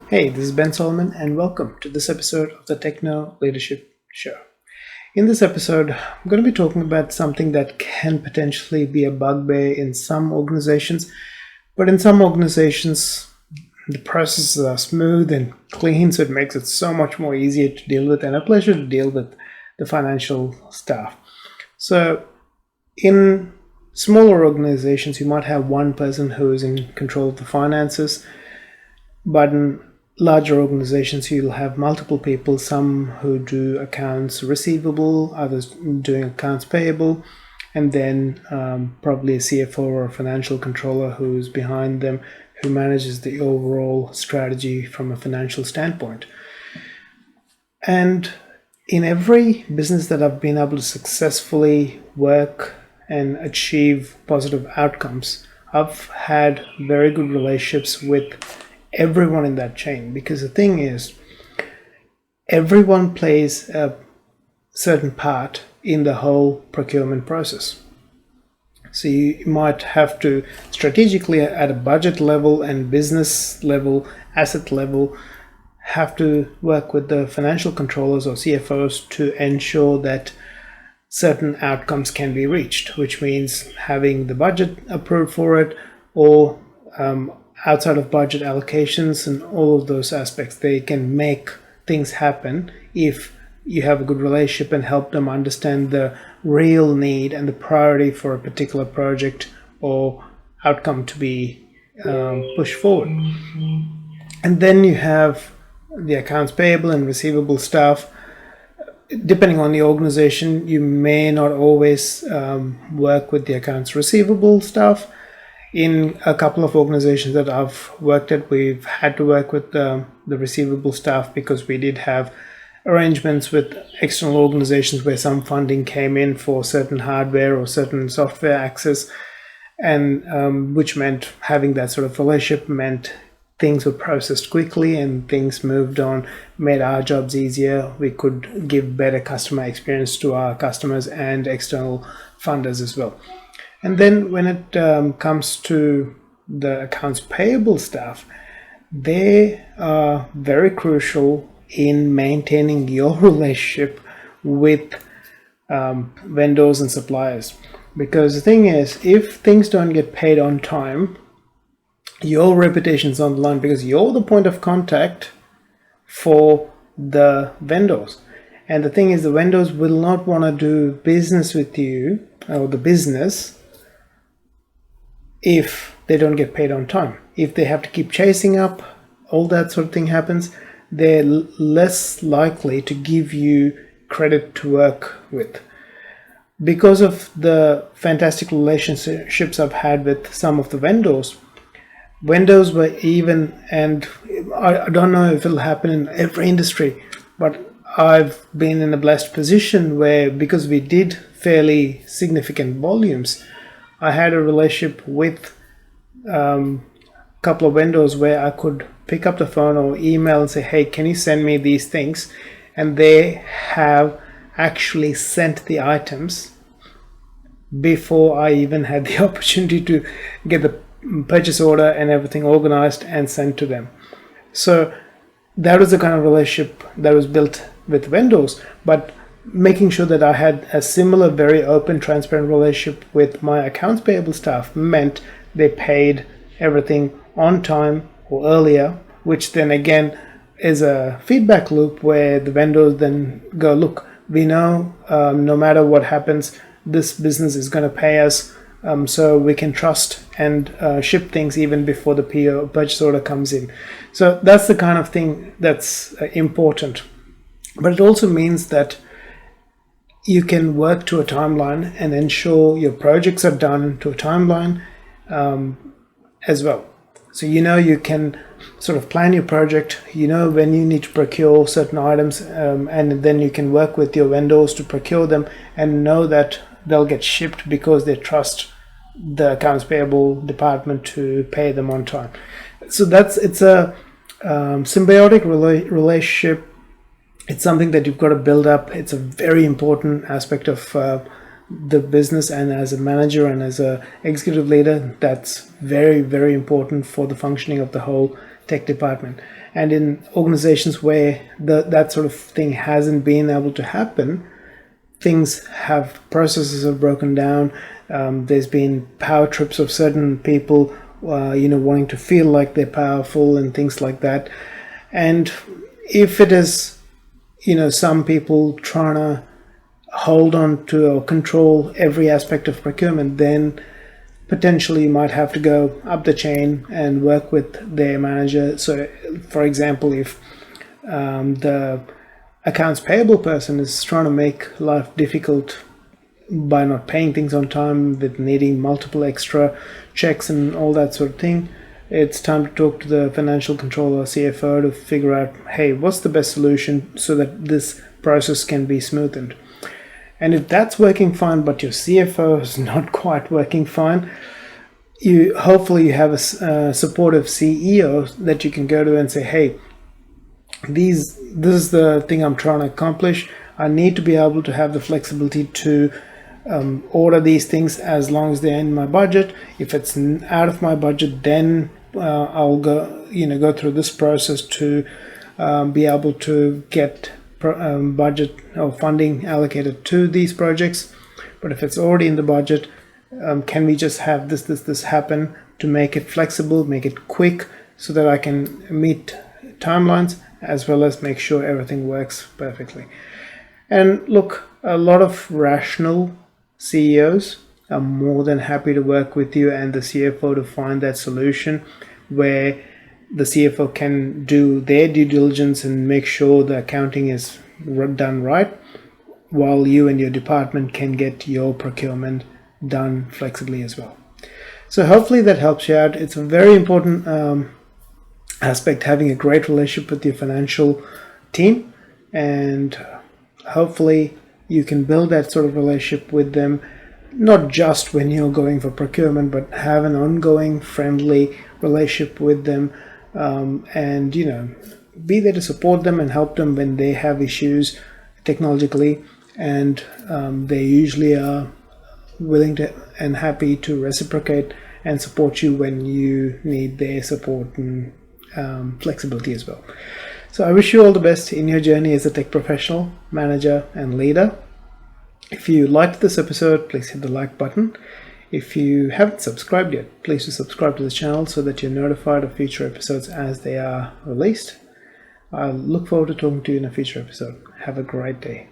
Hey, this is Ben Solomon, and welcome to this episode of the Techno Leadership Show. In this episode, I'm going to be talking about something that can potentially be a bugbear in some organizations, but in some organizations, the processes are smooth and clean, so it makes it so much more easier to deal with and a pleasure to deal with the financial staff. So, in smaller organizations, you might have one person who is in control of the finances, but in larger organizations, you'll have multiple people, some who do accounts receivable, others doing accounts payable, and then probably a CFO or a financial controller who's behind them, who manages the overall strategy from a financial standpoint. And in every business that I've been able to successfully work and achieve positive outcomes, I've had very good relationships with everyone in that chain, because the thing is, everyone plays a certain part in the whole procurement process. So you might have to strategically at a budget level and business level, asset level, have to work with the financial controllers or CFOs to ensure that certain outcomes can be reached, which means having the budget approved for it, or outside of budget allocations and all of those aspects. They can make things happen if you have a good relationship and help them understand the real need and the priority for a particular project or outcome to be pushed forward. And then you have the accounts payable and receivable staff. Depending on the organization, you may not always work with the accounts receivable staff. In a couple of organizations that I've worked at, we've had to work with the receivable staff because we did have arrangements with external organizations where some funding came in for certain hardware or certain software access, and which meant having that sort of relationship meant things were processed quickly and things moved on, made our jobs easier. We could give better customer experience to our customers and external funders as well. And then when it comes to the accounts payable staff, they are very crucial in maintaining your relationship with vendors and suppliers. Because the thing is, if things don't get paid on time, your reputation's on the line, because you're the point of contact for the vendors. And the thing is, the vendors will not want to do business with you or the business if they don't get paid on time. If they have to keep chasing up, all that sort of thing happens, they're less likely to give you credit to work with. Because of the fantastic relationships I've had with some of the vendors were even, and I don't know if it'll happen in every industry, but I've been in a blessed position where, because we did fairly significant volumes, I had a relationship with a couple of vendors where I could pick up the phone or email and say, hey, can you send me these things? And they have actually sent the items before I even had the opportunity to get the purchase order and everything organized and sent to them. So that was the kind of relationship that was built with vendors. But making sure that I had a similar, very open, transparent relationship with my accounts payable staff meant they paid everything on time or earlier, which then again is a feedback loop where the vendors then go, look, we know no matter what happens, this business is going to pay us, so we can trust and ship things even before the PO purchase order comes in. So that's the kind of thing that's important. But it also means that you can work to a timeline and ensure your projects are done to a timeline as well. So you can sort of plan your project, when you need to procure certain items, and then you can work with your vendors to procure them and know that they'll get shipped because they trust the accounts payable department to pay them on time. So it's a symbiotic relationship. It's something that you've got to build up. It's a very important aspect of the business, and as a manager and as a executive leader, that's very, very important for the functioning of the whole tech department. And in organizations where that sort of thing hasn't been able to happen, processes have broken down. There's been power trips of certain people, wanting to feel like they're powerful and things like that. And if it is, some people trying to hold on to or control every aspect of procurement, then potentially you might have to go up the chain and work with their manager. So, for example, if the accounts payable person is trying to make life difficult by not paying things on time, with needing multiple extra checks and all that sort of thing, it's time to talk to the financial controller, CFO, to figure out, hey, what's the best solution so that this process can be smoothened. And if that's working fine, but your CFO is not quite working fine, hopefully you have a supportive CEO that you can go to and say, hey, this is the thing I'm trying to accomplish. I need to be able to have the flexibility to order these things as long as they're in my budget. If it's out of my budget, then I'll go through this process to be able to get budget or funding allocated to these projects. But if it's already in the budget, can we just have this happen to make it flexible, make it quick, so that I can meet timelines as well as make sure everything works perfectly. And look, a lot of rational CEOs are more than happy to work with you and the CFO to find that solution where the CFO can do their due diligence and make sure the accounting is done right, while you and your department can get your procurement done flexibly as well. So hopefully that helps you out. It's a very important aspect, having a great relationship with your financial team, and hopefully you can build that sort of relationship with them, not just when you're going for procurement, but have an ongoing friendly relationship with them, and be there to support them and help them when they have issues technologically, and they usually are willing to and happy to reciprocate and support you when you need their support and flexibility as well. So I wish you all the best in your journey as a tech professional, manager, and leader. If you liked this episode, please hit the like button. If you haven't subscribed yet, please do subscribe to the channel so that you're notified of future episodes as they are released. I look forward to talking to you in a future episode. Have a great day.